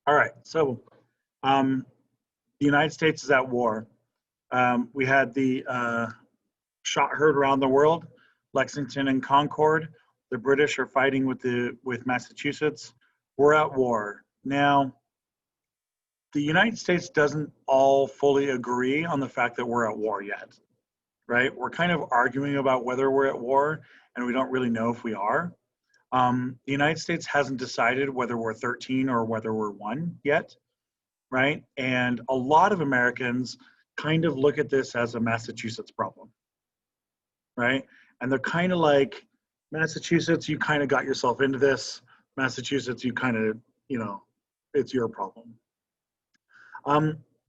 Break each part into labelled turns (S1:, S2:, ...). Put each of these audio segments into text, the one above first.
S1: All right, so the United States is at war. We had the shot heard around the world, Lexington and Concord. The British are fighting with Massachusetts. We're at war. Now, the United States doesn't all fully agree on the fact that we're at war yet, right? We're kind of arguing about whether we're at war, and we don't really know if we are. The United States hasn't decided whether we're 13 or whether we're 1 yet, right? And a lot of Americans kind of look at this as a Massachusetts problem, right? And they're kind of like, Massachusetts, you kind of got yourself into this. Massachusetts, you kind of, it's your problem.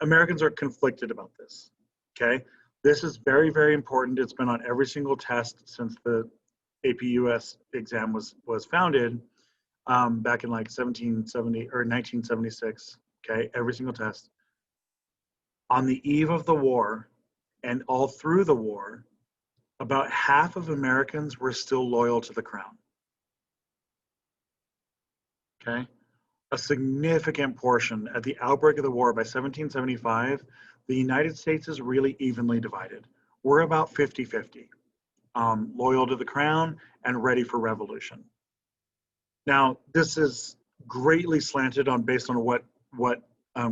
S1: Americans are conflicted about this, okay? This is very, very important. It's been on every single test since the APUSH exam was founded back in like 1770 or 1976, okay? Every single test. On the eve of the war and all through the war, about half of Americans were still loyal to the crown, okay? A significant portion at the outbreak of the war by 1775, the United States is really evenly divided. We're about 50-50, loyal to the crown and ready for revolution. Now, this is greatly slanted on based on what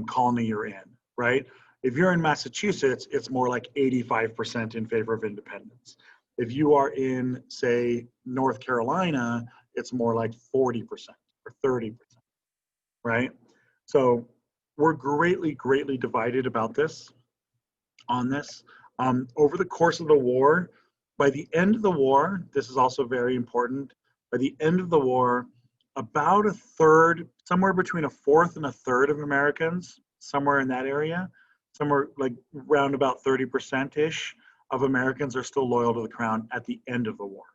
S1: colony you're in, right? If you're in Massachusetts, it's more like 85% in favor of independence. If you are in, say, North Carolina, it's more like 40% or 30%. Right? So we're greatly, greatly divided about this, on this. Over the course of the war, by the end of the war, this is also very important, by the end of the war, about a third, somewhere between a fourth and a third of Americans, somewhere in that area, somewhere like around about 30%-ish of Americans are still loyal to the crown at the end of the war.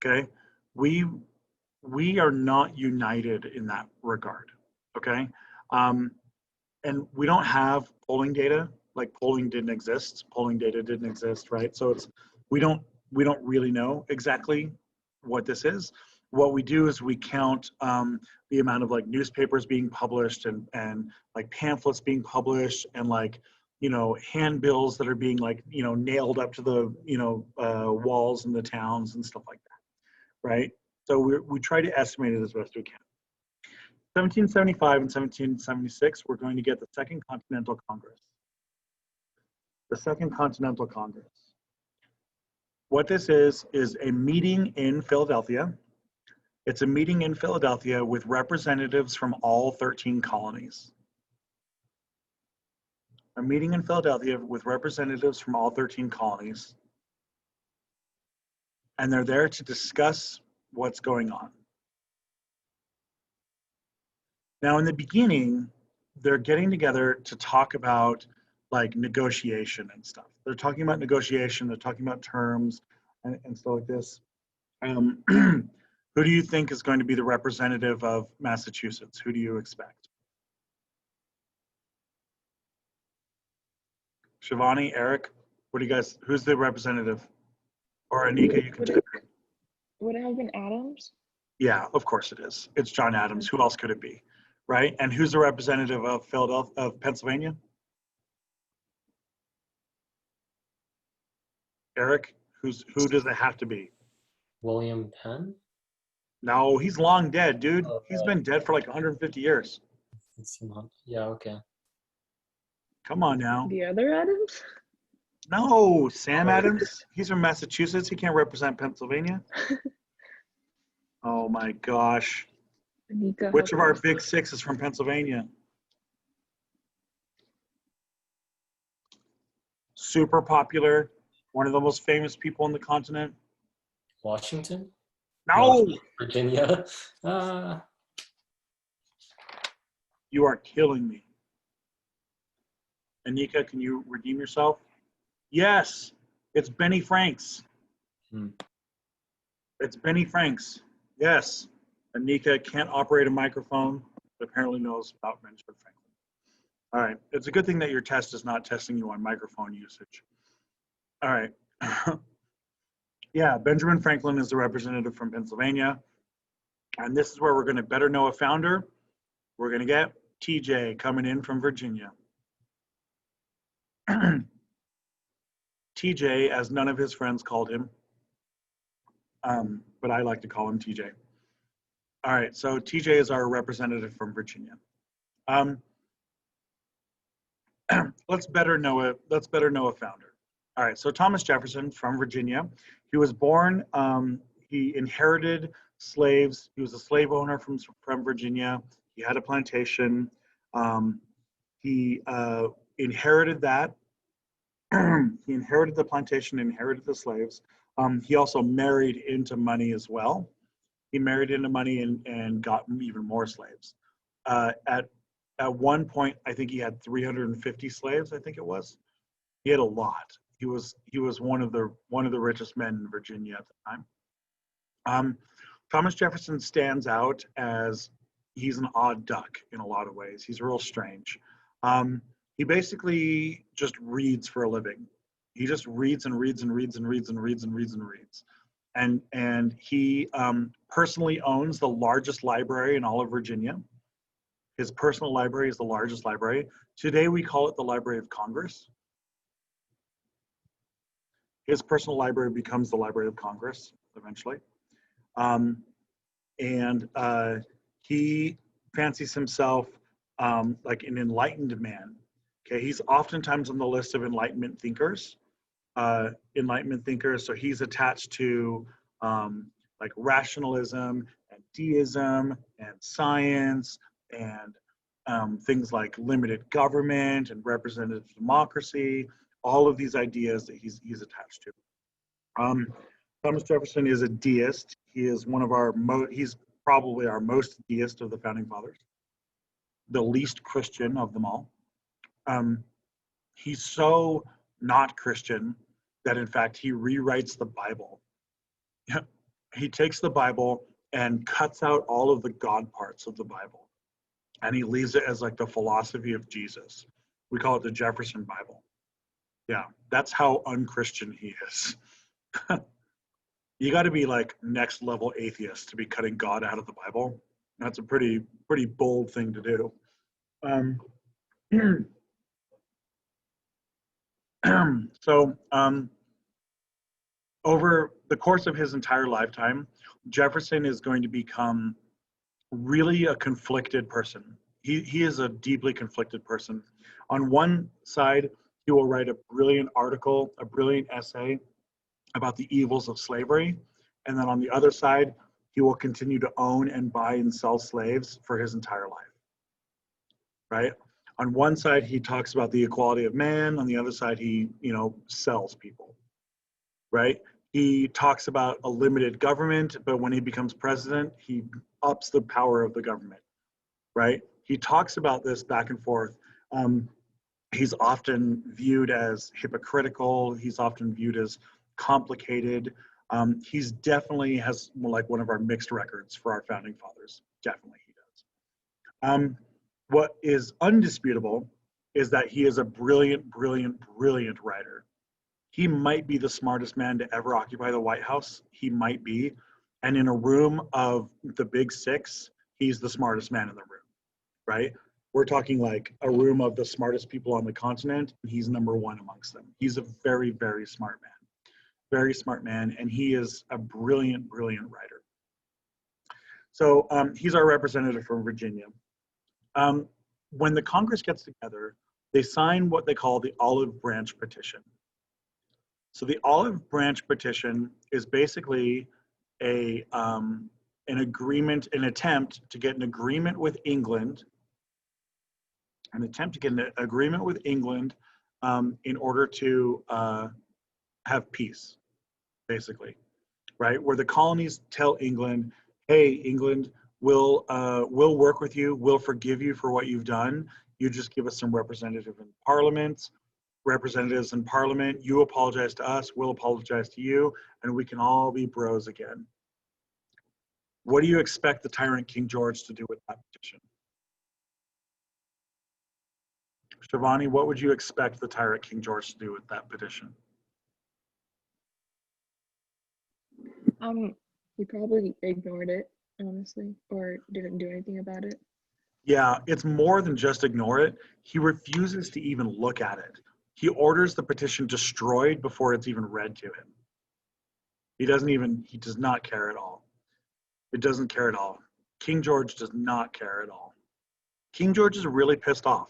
S1: Okay? We are not united in that regard, okay? And we don't have polling data, like polling didn't exist, polling data didn't exist, right? So we don't really know exactly what this is. What we do is we count the amount of like newspapers being published and like pamphlets being published and like, handbills that are being like, nailed up to the, walls in the towns and stuff like that, right? So we try to estimate it as best we can. 1775 and 1776, we're going to get the Second Continental Congress. The Second Continental Congress. What this is a meeting in Philadelphia. It's a meeting in Philadelphia with representatives from all 13 colonies. A meeting in Philadelphia with representatives from all 13 colonies. And they're there to discuss what's going on. Now, in the beginning, they're getting together to talk about like negotiation and stuff. They're talking about negotiation, they're talking about terms and stuff like this. Who do you think is going to be the representative of Massachusetts? Who do you expect? Shivani, Eric, what do you guys, who's the representative? Or Anika, you can take it.
S2: Would it have been Adams?
S1: Yeah, of course it is. It's John Adams. Who else could it be? Right? And who's the representative of Philadelphia, of Pennsylvania? Eric, who does it have to be?
S3: William Penn?
S1: No, he's long dead, dude.
S3: Okay.
S1: He's been dead for like 150 years.
S3: Yeah, okay.
S1: Come on now.
S2: The other Adams?
S1: No, Sam Adams. He's from Massachusetts. He can't represent Pennsylvania. Oh my gosh.
S2: Anika,
S1: Which of our big six is from Pennsylvania? Super popular. One of the most famous people on the continent.
S3: Washington?
S1: No!
S3: Virginia?
S1: You are killing me. Anika, can you redeem yourself? Yes, it's Benny Franks. It's Benny Franks. Yes. Anika can't operate a microphone, but apparently knows about Benjamin Franklin. All right. It's a good thing that your test is not testing you on microphone usage. All right. Yeah, Benjamin Franklin is the representative from Pennsylvania. And this is where we're going to better know a founder We're going to get TJ coming in from Virginia. TJ, as none of his friends called him, but I like to call him TJ. All right, so TJ is our representative from Virginia. Let's better know a founder. All right, so Thomas Jefferson from Virginia. He was born. He inherited slaves. He was a slave owner from Virginia. He had a plantation. He inherited that. He inherited the plantation, inherited the slaves. He also married into money as well. He married into money and got even more slaves. At one point, I think he had 350 slaves. I think it was. He had a lot. He was one of the richest men in Virginia at the time. Thomas Jefferson stands out as he's an odd duck in a lot of ways. He's real strange. He basically just reads for a living. He just reads and reads and reads and reads and reads and reads and reads. And he personally owns the largest library in all of Virginia. His personal library is the largest library. Today we call it the Library of Congress. His personal library becomes the Library of Congress eventually. He fancies himself like an enlightened man. Okay, he's oftentimes on the list of Enlightenment thinkers. So he's attached to like rationalism and deism and science and things like limited government and representative democracy. All of these ideas that he's attached to. Thomas Jefferson is a deist. He is one of our he's probably our most deist of the founding fathers, the least Christian of them all. He's so not Christian that in fact he rewrites the Bible. He takes the Bible and cuts out all of the God parts of the Bible, and he leaves it as like the philosophy of Jesus. We call it the Jefferson Bible. Yeah, that's how unchristian he is. You got to be like next level atheist to be cutting God out of the Bible. That's a pretty bold thing to do. Over the course of his entire lifetime, Jefferson is going to become really a conflicted person. He is a deeply conflicted person. On one side, he will write a brilliant article, a brilliant essay about the evils of slavery. And then on the other side, he will continue to own and buy and sell slaves for his entire life, right? On one side, he talks about the equality of man. On the other side, he, sells people, right? He talks about a limited government, but when he becomes president, he ups the power of the government, right? He talks about this back and forth. He's often viewed as hypocritical. He's often viewed as complicated. He's definitely has like one of our mixed records for our founding fathers. Definitely he does. What is undisputable is that he is a brilliant writer. He might be the smartest man to ever occupy the White House. He might be. And in a room of the big six, he's the smartest man in the room, right? We're talking like a room of the smartest people on the continent, and he's number one amongst them. He's a very smart man. Very smart man, and he is a brilliant writer. So he's our representative from Virginia. When the Congress gets together, they sign what they call the Olive Branch Petition. So the Olive Branch Petition is basically an agreement, an attempt to get an agreement with England, in order to have peace, basically, right? Where the colonies tell England, hey, England, we'll work with you, we'll forgive you for what you've done. You just give us some representatives in Parliament, you apologize to us, we'll apologize to you, and we can all be bros again. What do you expect the tyrant King George to do with that petition? Shivani, what would you expect the tyrant King George to do with that petition?
S2: He probably ignored it, honestly, or didn't do anything about it.
S1: Yeah, it's more than just ignore it. He refuses to even look at it. He orders the petition destroyed before it's even read to him. He does not care at all. It doesn't care at all. King George does not care at all. King George is really pissed off.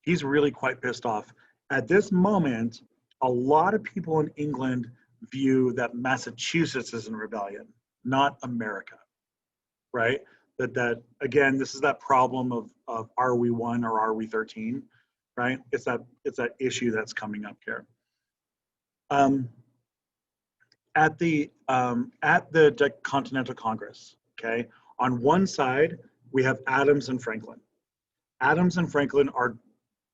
S1: He's really quite pissed off. At this moment, a lot of people in England view that Massachusetts is in rebellion, not America, right? That again, this is that problem of are we 1 or are we 13, right? It's that issue that's coming up here. At the Continental Congress, okay, on one side we have Adams and Franklin. Adams and Franklin are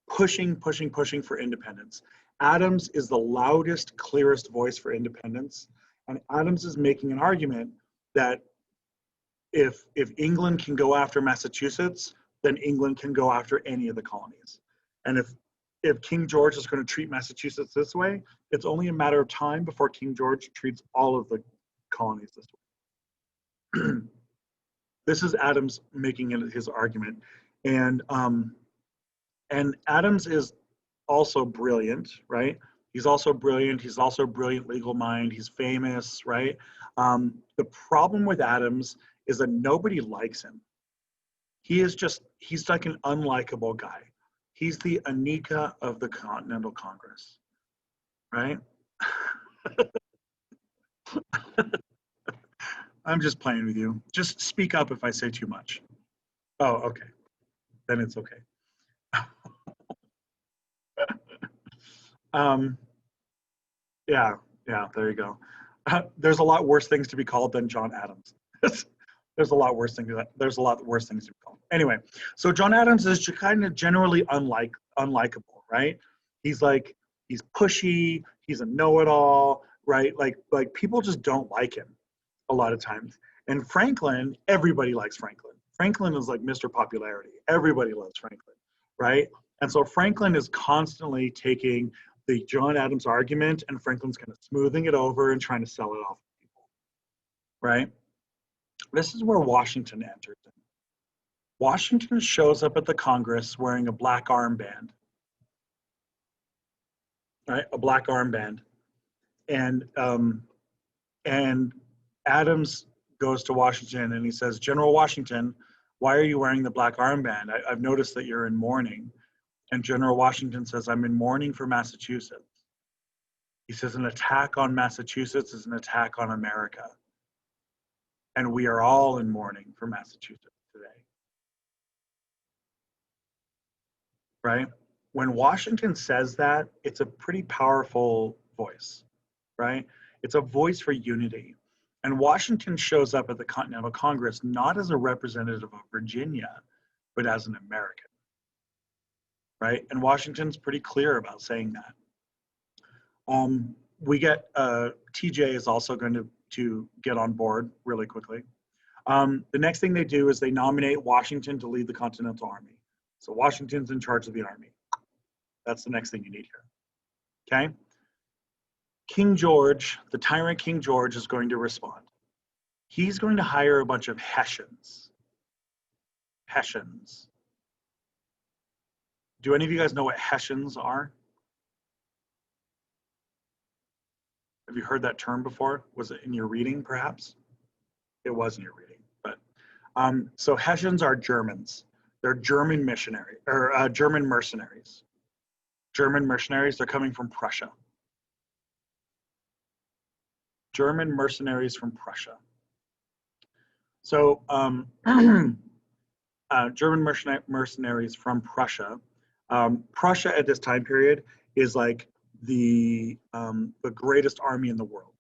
S1: pushing for independence. Adams is the loudest, clearest voice for independence, and Adams is making an argument that if England can go after Massachusetts, then England can go after any of the colonies. And if King George is going to treat Massachusetts this way, it's only a matter of time before King George treats all of the colonies this way. This is Adams making it his argument, and Adams is also brilliant, right? He's also brilliant. He's also a brilliant legal mind. He's famous, right? The problem with Adams is that nobody likes him. He's like an unlikable guy. He's the Anika of the Continental Congress, right? I'm just playing with you. Just speak up if I say too much. Oh, okay. Then it's okay. Yeah, there you go. There's a lot worse things to be called than John Adams. There's a lot worse things to be called. Anyway, so John Adams is kind of generally unlikable, right? He's pushy, he's a know-it-all, right? Like people just don't like him a lot of times. And Franklin, everybody likes Franklin. Franklin is like Mr. Popularity. Everybody loves Franklin, right? And so Franklin is constantly taking the John Adams argument and Franklin's kind of smoothing it over and trying to sell it off to people, right? This is where Washington enters in. Washington shows up at the Congress wearing a black armband, right? A black armband. And Adams goes to Washington and he says, General Washington, why are you wearing the black armband? I've noticed that you're in mourning. And General Washington says, I'm in mourning for Massachusetts. He says, an attack on Massachusetts is an attack on America. And we are all in mourning for Massachusetts today. Right? When Washington says that, it's a pretty powerful voice, right? It's a voice for unity. And Washington shows up at the Continental Congress not as a representative of Virginia, but as an American, right? And Washington's pretty clear about saying that. We get, TJ is also going to get on board really quickly. The next thing they do is they nominate Washington to lead the Continental Army. So Washington's in charge of the army. That's the next thing you need here, okay? King George, the tyrant King George, is going to respond. He's going to hire a bunch of Hessians. Hessians. Do any of you guys know what Hessians are? Have you heard that term before? Was it in your reading, perhaps? It was in your reading, but so Hessians are Germans. They're German missionary or German mercenaries. German mercenaries. They're coming from Prussia. German mercenaries from Prussia. So German mercenaries from Prussia. Prussia at this time period is like the greatest army in the world,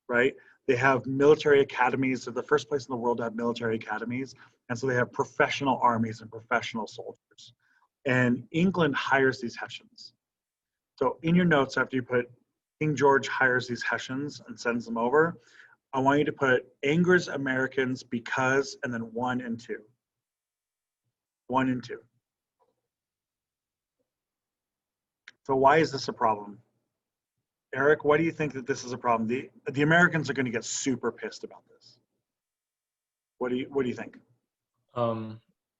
S1: right? They have military academies. They're the first place in the world to have military academies. And so they have professional armies and professional soldiers. And England hires these Hessians. So in your notes, after you put King George hires these Hessians and sends them over, I want you to put angers Americans because, and then 1 and 2. 1 and 2. So why is this a problem? Eric, why do you think that this is a problem? The Americans are going to get super pissed about this. What do you think?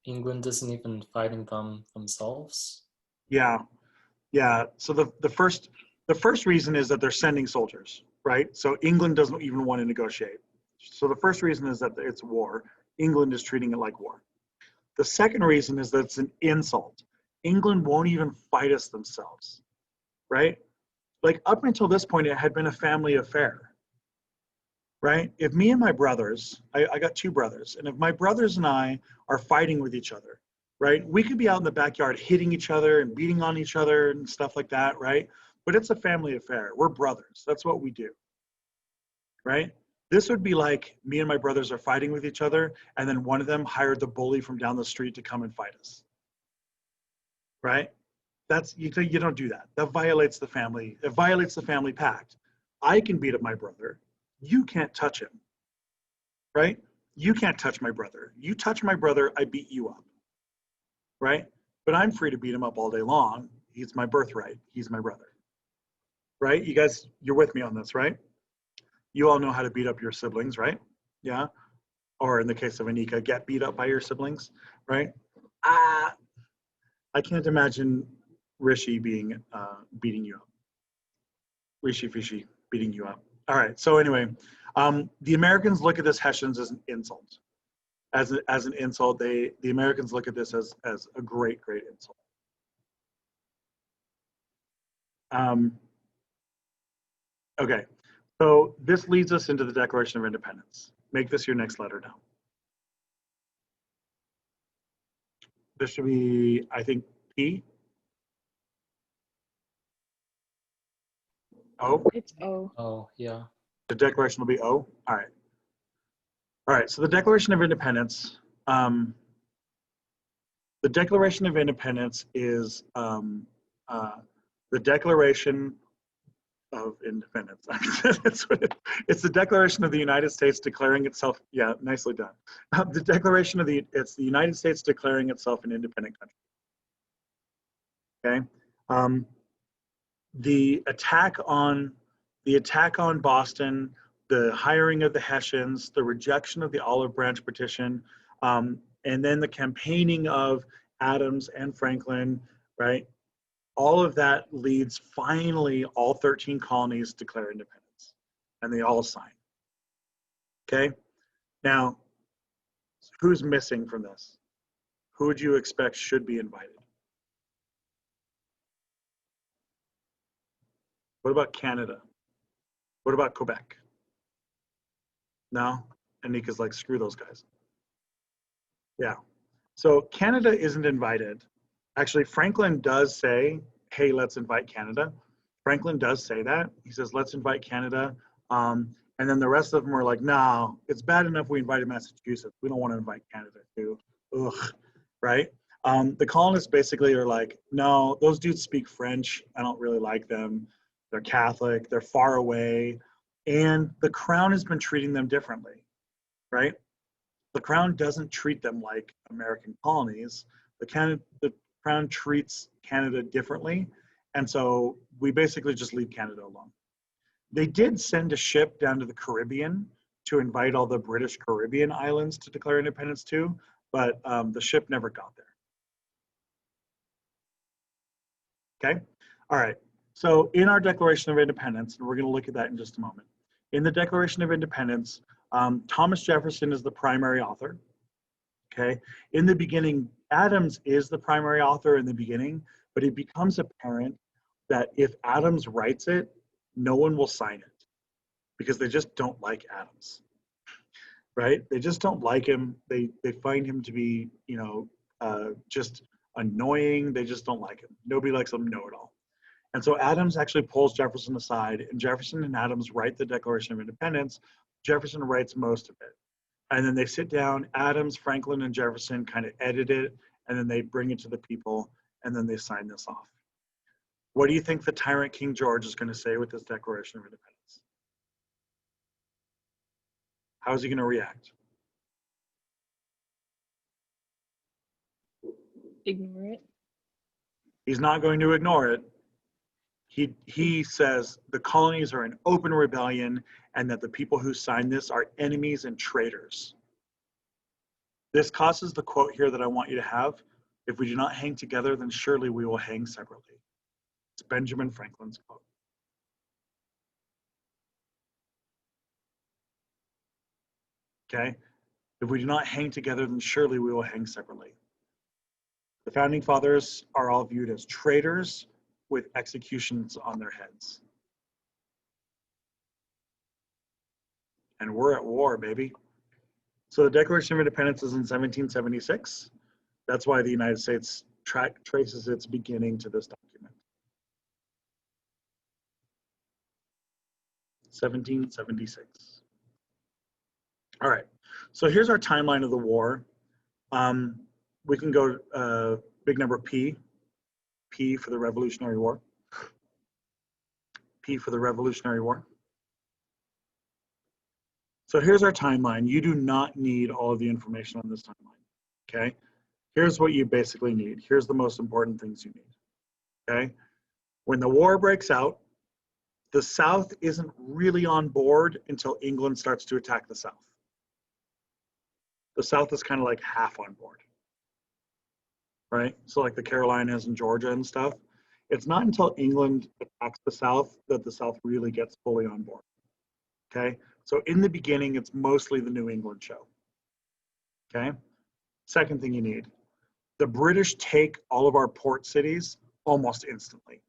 S3: England isn't even fighting them themselves.
S1: Yeah, yeah. So the first reason is that they're sending soldiers, right? So England doesn't even want to negotiate. So the first reason is that it's war. England is treating it like war. The second reason is that it's an insult. England won't even fight us themselves, right? Like up until this point, it had been a family affair, right? If me and my brothers, I got two brothers, and if my brothers and I are fighting with each other, right? We could be out in the backyard hitting each other and beating on each other and stuff like that, right? But it's a family affair. We're brothers. That's what we do, right? This would be like me and my brothers are fighting with each other, and then one of them hired the bully from down the street to come and fight us, right? That's you don't do that. That violates the family. It violates the family pact. I can beat up my brother. You can't touch him, right? You can't touch my brother. You touch my brother, I beat you up, right? But I'm free to beat him up all day long. He's my birthright. He's my brother, right? You guys, you're with me on this, right? You all know how to beat up your siblings, right? Yeah. Or in the case of Anika, get beat up by your siblings, right? Ah, I can't imagine Rishi being beating you up. Rishi Fishy beating you up. All right. So anyway, the Americans look at this Hessians as an insult. As an insult, the Americans look at this as a great insult. Okay. So this leads us into the Declaration of Independence. Make this your next letter now. This should be, I think, P. O.
S2: It's O.
S3: Oh, yeah.
S1: The declaration will be O. All right. All right. So the Declaration of Independence. The Declaration of Independence is the Declaration of Independence. It's the Declaration of the United States declaring itself. Yeah, nicely done. The Declaration of it's the United States declaring itself an independent country. Okay. The attack on Boston, the hiring of the Hessians, the rejection of the Olive Branch petition, and then the campaigning of Adams and Franklin, right? All of that leads finally all 13 colonies declare independence, and they all sign. Okay. Now, who's missing from this? Who would you expect should be invited? What about Canada? What about Quebec? No? Anika's like, screw those guys. Yeah. So Canada isn't invited. Actually, Franklin does say, hey, let's invite Canada. Franklin does say that. He says, let's invite Canada. And then the rest of them are like, no, it's bad enough we invited Massachusetts. We don't want to invite Canada too. Ugh, right? The colonists basically are like, no, those dudes speak French. I don't really like them. They're Catholic. They're far away. And the crown has been treating them differently, right? The crown doesn't treat them like American colonies. The crown treats Canada differently. And so we basically just leave Canada alone. They did send a ship down to the Caribbean to invite all the British Caribbean islands to declare independence too, but the ship never got there. Okay? All right. So in our Declaration of Independence, and we're going to look at that in just a moment, in the Declaration of Independence, Thomas Jefferson is the primary author. Okay? In the beginning, Adams is the primary author in the beginning, but it becomes apparent that if Adams writes it, no one will sign it because they just don't like Adams, right? They just don't like him. They find him to be, just annoying. They just don't like him. Nobody likes him, know-it-all. And so Adams actually pulls Jefferson aside, and Jefferson and Adams write the Declaration of Independence. Jefferson writes most of it. And then they sit down, Adams, Franklin, and Jefferson kind of edit it, and then they bring it to the people, and then they sign this off. What do you think the tyrant King George is going to say with this Declaration of Independence? How is he going to react?
S2: Ignore it.
S1: He's not going to ignore it. He says the colonies are in open rebellion and that the people who signed this are enemies and traitors. This causes the quote here that I want you to have. If we do not hang together, then surely we will hang separately. It's Benjamin Franklin's quote. Okay? If we do not hang together, then surely we will hang separately. The founding fathers are all viewed as traitors with executions on their heads. And we're at war, baby. So the Declaration of Independence is in 1776. That's why the United States traces its beginning to this document. 1776. All right, so here's our timeline of the war. We can go big number P for the Revolutionary War. P for the Revolutionary War. So here's our timeline. You do not need all of the information on this timeline, okay? Here's what you basically need. Here's the most important things you need, okay? When the war breaks out, the South isn't really on board until England starts to attack the South. The South is kind of like half on board, right? So like the Carolinas and Georgia and stuff. It's not until England attacks the South that the South really gets fully on board, okay? So in the beginning, it's mostly the New England show, okay? Second thing you need, the British take all of our port cities almost instantly,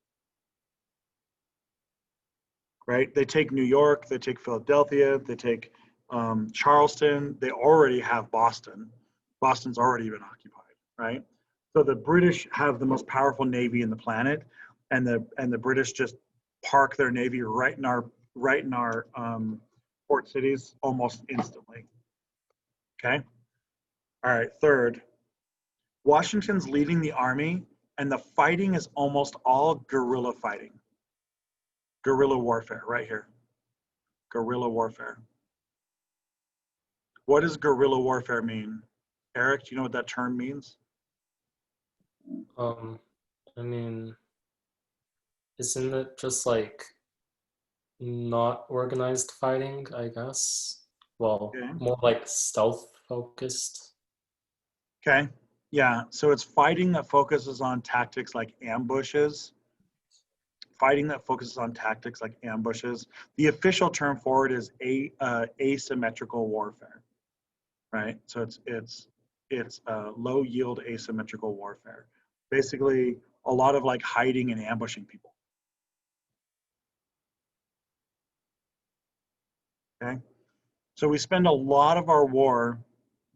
S1: right? They take New York, they take Philadelphia, they take Charleston, they already have Boston. Boston's already been occupied, right? So the British have the most powerful navy in the planet, and the British just park their navy right in our port cities almost instantly. Okay. All right. Third, Washington's leading the army, and the fighting is almost all guerrilla fighting. Guerrilla warfare, right here. Guerrilla warfare. What does guerrilla warfare mean? Eric, do you know what that term means?
S3: I mean, isn't it just like not organized fighting, I guess? Well,
S1: Okay.
S3: more like stealth focused.
S1: Okay. Yeah. So it's fighting that focuses on tactics like ambushes. Fighting that focuses on tactics like ambushes. The official term for it is asymmetrical warfare, right? So it's low yield asymmetrical warfare. Basically, a lot of like hiding and ambushing people. Okay. So we spend a lot of our war.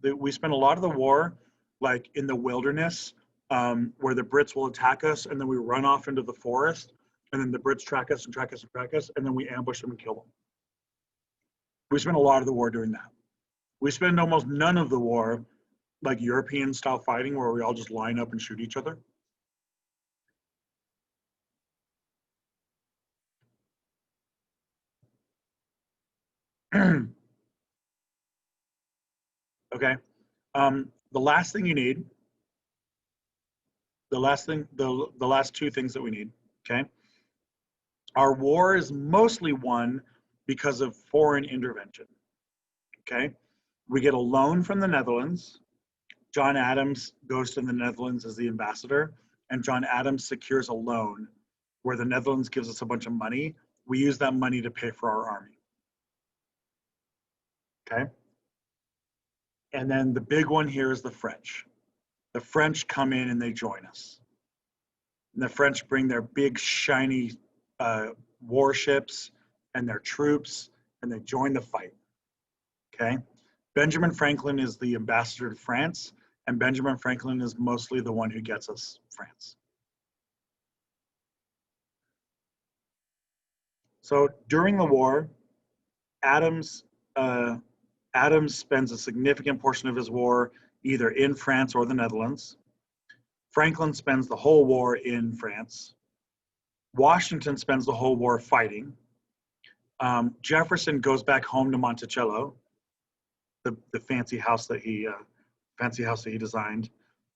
S1: We spend a lot of the war like in the wilderness, where the Brits will attack us, and then we run off into the forest, and then the Brits track us and track us and track us, and then we ambush them and kill them. We spend a lot of the war doing that. We spend almost none of the war like European style fighting where we all just line up and shoot each other. Okay. The last thing you need, the last two things that we need, okay? Our war is mostly won because of foreign intervention, okay? We get a loan from the Netherlands. John Adams goes to the Netherlands as the ambassador, and John Adams secures a loan where the Netherlands gives us a bunch of money. We use that money to pay for our army, okay? And then the big one here is the French. The French come in and they join us. And the French bring their big, shiny warships and their troops, and they join the fight, okay? Benjamin Franklin is the ambassador to France, and Benjamin Franklin is mostly the one who gets us France. So during the war, Adams spends a significant portion of his war either in France or the Netherlands. Franklin spends the whole war in France. Washington spends the whole war fighting. Jefferson goes back home to Monticello, the fancy house that he designed.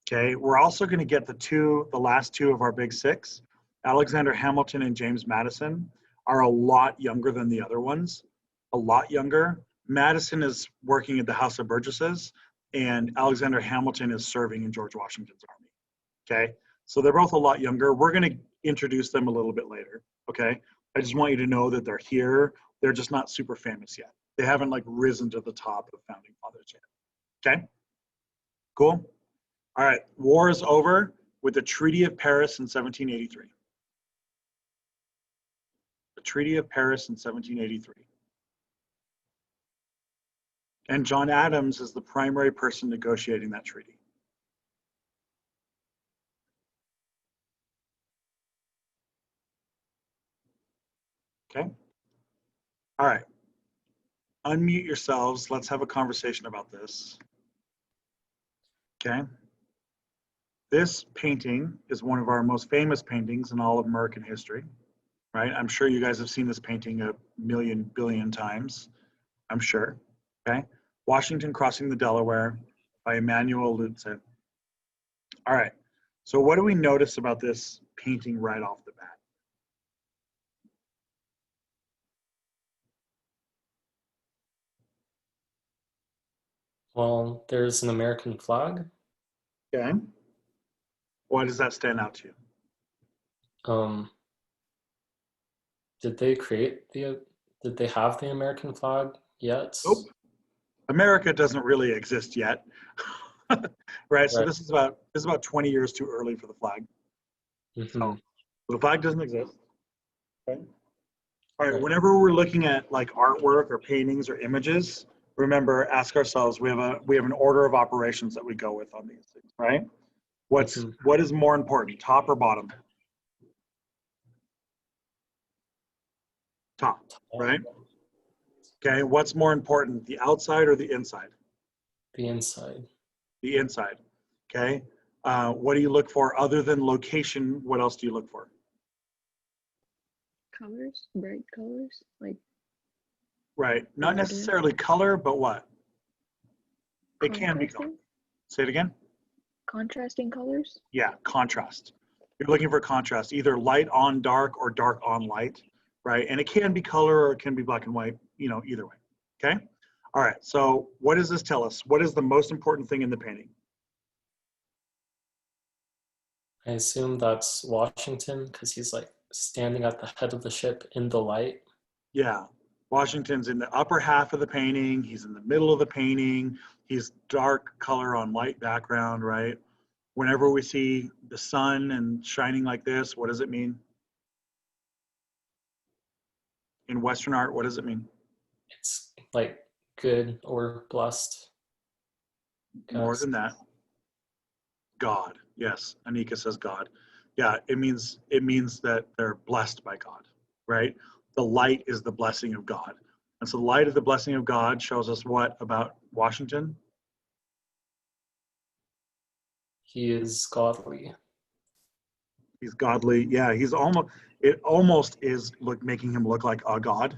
S1: Okay, we're also going to get the last two of our big six. Alexander Hamilton and James Madison are a lot younger than the other ones, a lot younger. Madison is working at the House of Burgesses. and Alexander Hamilton is serving in George Washington's army. Okay, so they're both a lot younger. We're going to introduce them a little bit later. Okay, I just want you to know that they're here. They're just not super famous yet. They haven't like risen to the top of founding fathers yet. Okay, cool. All right, war is over with the Treaty of Paris in 1783. The Treaty of Paris in 1783. And John Adams is the primary person negotiating that treaty. Okay? All right. Unmute yourselves. Let's have a conversation about this. Okay? This painting is one of our most famous paintings in all of American history, right? I'm sure you guys have seen this painting a million, billion times, I'm sure. Okay? Washington Crossing the Delaware by Emmanuel Lutze. All right. So what do we notice about this painting right off the bat?
S3: Well, there's an American flag.
S1: Okay. Why does that stand out to you?
S3: Did they have the American flag yet?
S1: Nope. America doesn't really exist yet. Right? So
S3: Right.
S1: this is about 20 years too early for the flag.
S3: Mm-hmm.
S1: So the flag doesn't exist. Okay. All right,
S3: Right.
S1: whenever we're looking at like artwork or paintings or images, remember, ask ourselves, we have an order of operations that we go with on these things, right? What is more important, top or bottom? Top, right? Okay, what's more important, the outside or the inside?
S3: The inside.
S1: The inside. Okay. What do you look for other than location? What else do you look for?
S2: Colors, bright colors, like
S1: Right. Not
S2: vibrant.
S1: necessarily color, but what? It can be color.
S2: Contrasting?
S1: Say it again.
S2: Contrasting colors?
S1: Yeah, contrast. You're looking for contrast, either light on dark or dark on light, right? And it can be color or it can be black and white, either way. Okay. All right. So what does this tell us? What is the most important thing in the painting?
S3: I assume that's Washington because he's like standing at the head of the ship in the light.
S1: Yeah. Washington's in the upper half of the painting. He's in the middle of the painting. He's dark color on light background, right? Whenever we see the sun and shining like this, what does it mean? In Western art, what does it mean?
S3: It's like good or blessed.
S1: More than that. God. Yes, Anika says God. Yeah, it means that they're blessed by God, right? The light is the blessing of God. And so the light of the blessing of God shows us what about Washington?
S3: He is godly.
S1: He's godly. Yeah, it almost is making him look like a god,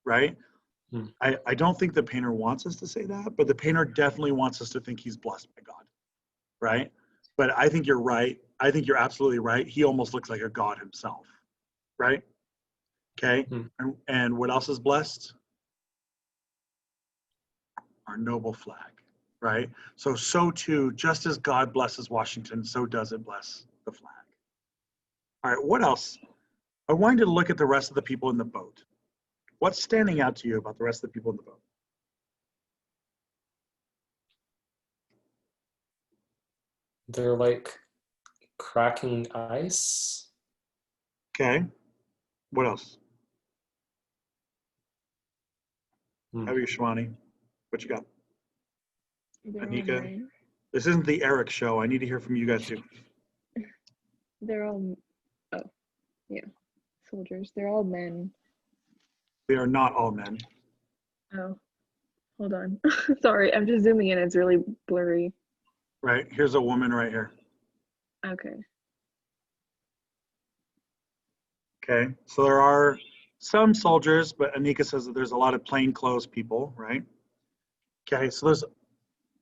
S1: right? I don't think the painter wants us to say that, but the painter definitely wants us to think he's blessed by God, right? But I think you're right. I think you're absolutely right. He almost looks like a god himself, right? Okay. And what else is blessed? Our noble flag, right? So too, just as God blesses Washington, so does it bless the flag. All right, what else? I wanted to look at the rest of the people in the boat. What's standing out to you about the rest of the people in the boat?
S3: They're like cracking ice.
S1: Okay. What else?
S3: Hmm.
S1: How are you, Shwani? What you got?
S2: They're all
S1: Anika?
S2: men.
S1: This isn't the Eric show. I need to hear from you guys too.
S2: They're all, oh, yeah, soldiers. They're all men.
S1: They are not all men.
S2: Oh, hold on. Sorry, I'm just zooming in. It's really blurry.
S1: Right? Here's a woman right here.
S2: Okay.
S1: Okay. So there are some soldiers, but Anika says that there's a lot of plainclothes people, right? Okay. So there's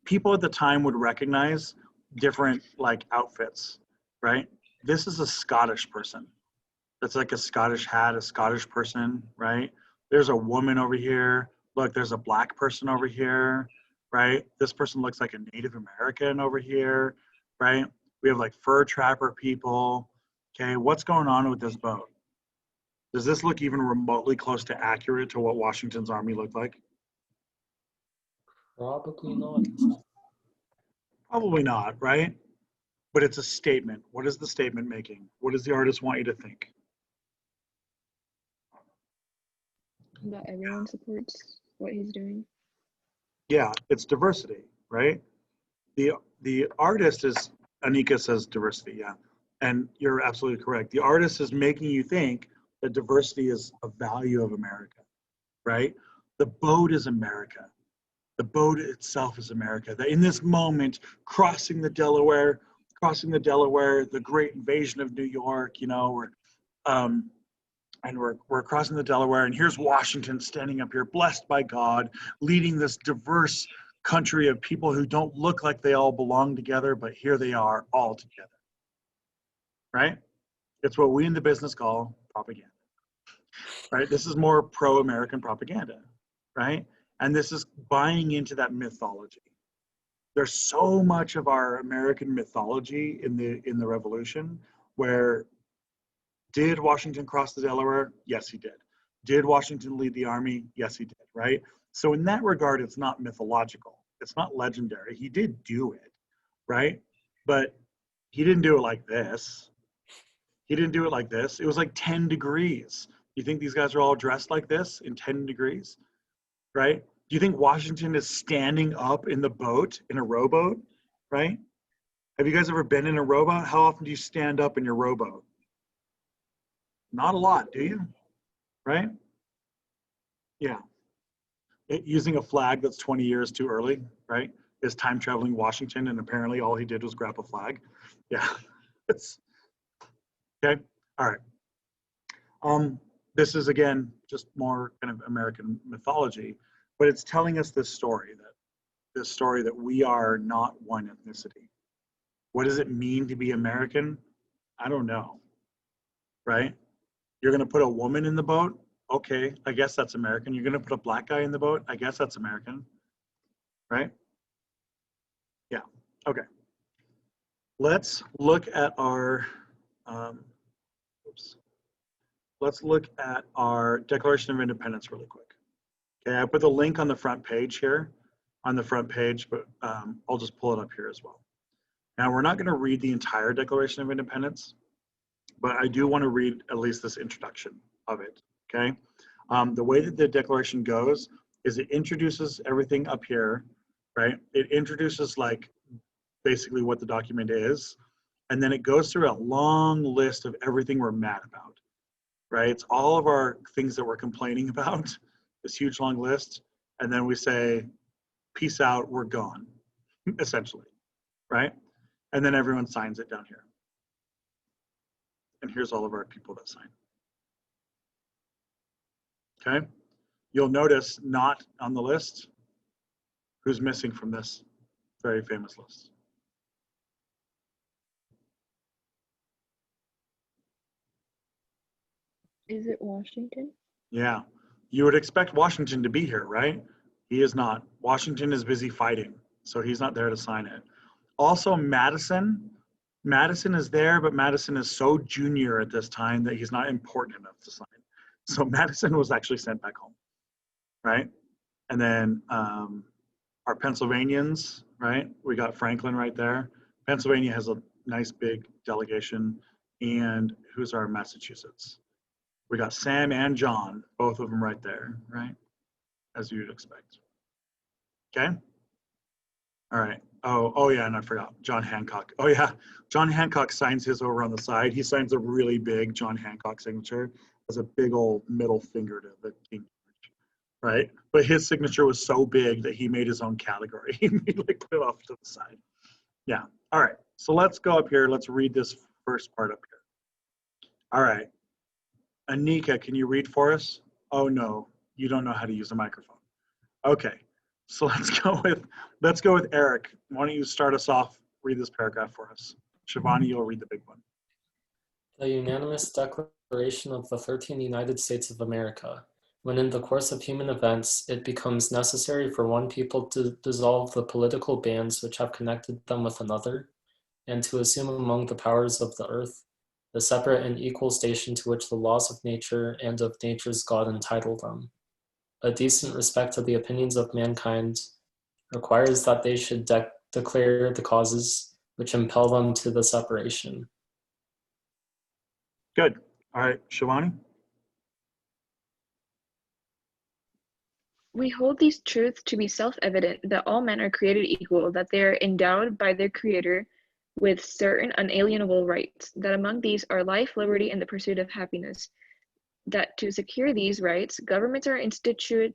S1: people at the time would recognize different like outfits, right? This is a Scottish person. That's like a Scottish hat, a Scottish person, right? There's a woman over here. Look, there's a black person over here, right? This person looks like a Native American over here, right? We have like fur trapper people. Okay, what's going on with this boat? Does this look even remotely close to accurate to what Washington's army looked like?
S3: Probably not.
S1: Probably not, right? But it's a statement. What is the statement making? What does the artist want you to think?
S2: That everyone supports what he's doing.
S1: Yeah, it's diversity, right? The artist is, Anika says diversity, yeah. And you're absolutely correct. The artist is making you think that diversity is a value of America, right? The boat is America. The boat itself is America. That in this moment, crossing the Delaware, the great invasion of New York, you know, um, we're crossing the Delaware, and here's Washington standing up here, blessed by God, leading this diverse country of people who don't look like they all belong together, but here they are all together, right? It's what we in the business call propaganda, right? This is more pro-American propaganda, right? And this is buying into that mythology. There's so much of our American mythology in the Revolution where did Washington cross the Delaware? Yes, he did. Did Washington lead the army? Yes, he did, right? So in that regard, it's not mythological. It's not legendary. He did do it, right? But he didn't do it like this. He didn't do it like this. It was like 10 degrees. You think these guys are all dressed like this in 10 degrees, right? Do you think Washington is standing up in the boat, in a rowboat, right? Have you guys ever been in a rowboat? How often do you stand up in your rowboat? Not a lot, do you? Right? Yeah. Using a flag that's 20 years too early, right? Is time traveling Washington, and apparently all he did was grab a flag. Yeah. It's, okay. All right. This is again just more kind of American mythology, but it's telling us this story that we are not one ethnicity. What does it mean to be American? I don't know. Right? You're going to put a woman in the boat? Okay, I guess that's American. You're going to put a black guy in the boat? I guess that's American. Right? Yeah. Okay. Let's look at our oops. Let's look at our Declaration of Independence really quick. Okay, I put the link on the front page here, on the front page, but I'll just pull it up here as well. Now, we're not going to read the entire Declaration of Independence, but I do want to read at least this introduction of it, okay? The way that the Declaration goes is it introduces everything up here, right? It introduces like basically what the document is, and then it goes through a long list of everything we're mad about, right? It's all of our things that we're complaining about, this huge long list, and then we say, peace out, we're gone, essentially, right? And then everyone signs it down here. And here's all of our people that sign. Okay? You'll notice not on the list who's missing from this very famous list.
S2: Is it Washington?
S1: Yeah. You would expect Washington to be here, right? He is not. Washington is busy fighting, so he's not there to sign it. Also, Madison. Madison is there, but Madison is so junior at this time that he's not important enough to sign. So Madison was actually sent back home, right? And then our Pennsylvanians, right? We got Franklin right there. Pennsylvania has a nice big delegation. And who's our Massachusetts? We got Sam and John, both of them right there, right? As you'd expect. Okay? All right. Oh yeah, and I forgot John Hancock. Oh yeah, John Hancock signs his over on the side. He signs a really big John Hancock signature as a big old middle finger to the King George, right? But his signature was so big that he made his own category. He like put it off to the side. Yeah. All right. So let's go up here. Let's read this first part up here. All right. Anika, can you read for us? Oh no, you don't know how to use a microphone. Okay. So let's go with Eric. Why don't you start us off, read this paragraph for us. Shivani, you'll read the big one.
S3: The unanimous Declaration of the 13 United States of America, when in the course of human events it becomes necessary for one people to dissolve the political bands which have connected them with another, and to assume among the powers of the earth the separate and equal station to which the laws of nature and of nature's God entitle them. A decent respect to the opinions of mankind requires that they should declare the causes which impel them to the separation.
S1: Good. All right, Shivani?
S2: We hold these truths to be self-evident, that all men are created equal, that they are endowed by their Creator with certain unalienable rights, that among these are life, liberty, and the pursuit of happiness, that to secure these rights, governments are instituted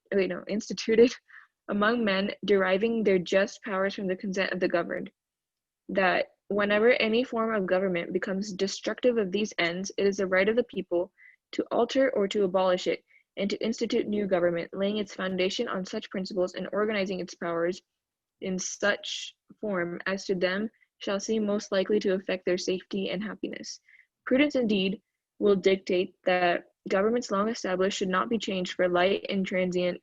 S2: among men, deriving their just powers from the consent of the governed, that whenever any form of government becomes destructive of these ends, it is the right of the people to alter or to abolish it, and to institute new government, laying its foundation on such principles and organizing its powers in such form as to them shall seem most likely to affect their safety and happiness. Prudence indeed will dictate that governments long established should not be changed for light and transient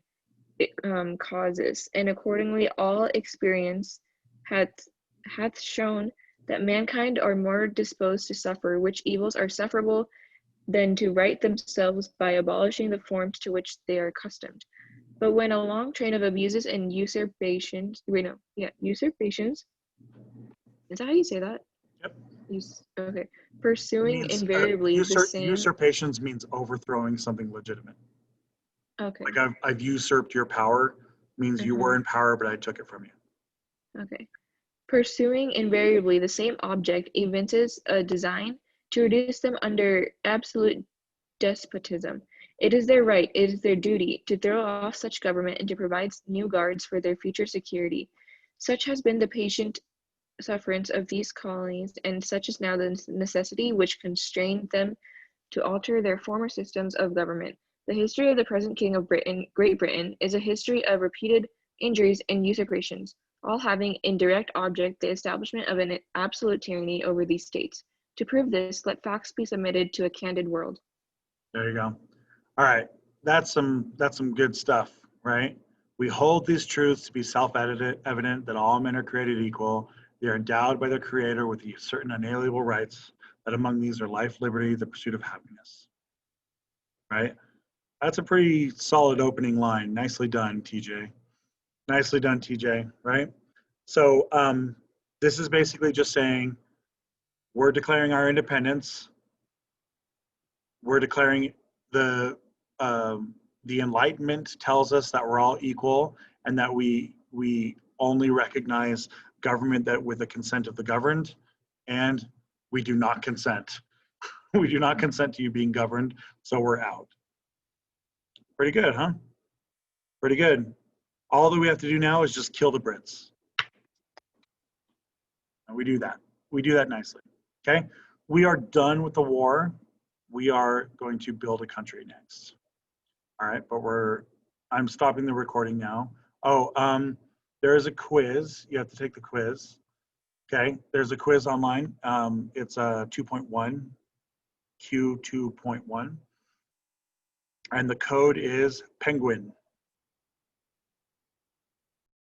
S2: causes, and accordingly all experience hath shown that mankind are more disposed to suffer which evils are sufferable than to right themselves by abolishing the forms to which they are accustomed. But when a long train of abuses and usurpations, usurpations, is that how you say that?
S1: Yep.
S2: Okay.
S1: It
S2: Pursuing
S1: means
S2: invariably the same.
S1: usurpations means overthrowing something legitimate.
S2: Okay.
S1: Like I've usurped your power means you were in power, but I took it from you.
S2: Okay. Pursuing invariably the same object evinces a design to reduce them under absolute despotism. It is their right, it is their duty, to throw off such government and to provide new guards for their future security. Such has been the patient sufferance of these colonies, and such is now the necessity which constrained them to alter their former systems of government. The history of the present King of Great Britain, is a history of repeated injuries and usurpations, all having in direct object the establishment of an absolute tyranny over these states. To prove this, let facts be submitted to a candid world.
S1: There you go. All right, that's some good stuff, right? We hold these truths to be self-evident that all men are created equal. They are endowed by their Creator with certain unalienable rights, that among these are life, liberty, the pursuit of happiness. Right? That's a pretty solid opening line. Nicely done, TJ. Nicely done, TJ. Right? So this is basically just saying we're declaring our independence. We're declaring the Enlightenment tells us that we're all equal and that we only recognize government that with the consent of the governed, and we do not consent. We do not consent to you being governed, so we're out. Pretty good, huh? Pretty good. All that we have to do now is just kill the Brits. And we do that. We do that nicely. Okay? We are done with the war. We are going to build a country next. All right, but I'm stopping the recording now. Oh, there is a quiz. You have to take the quiz. Okay, there's a quiz online. It's a 2.1, Q2.1. And the code is penguin.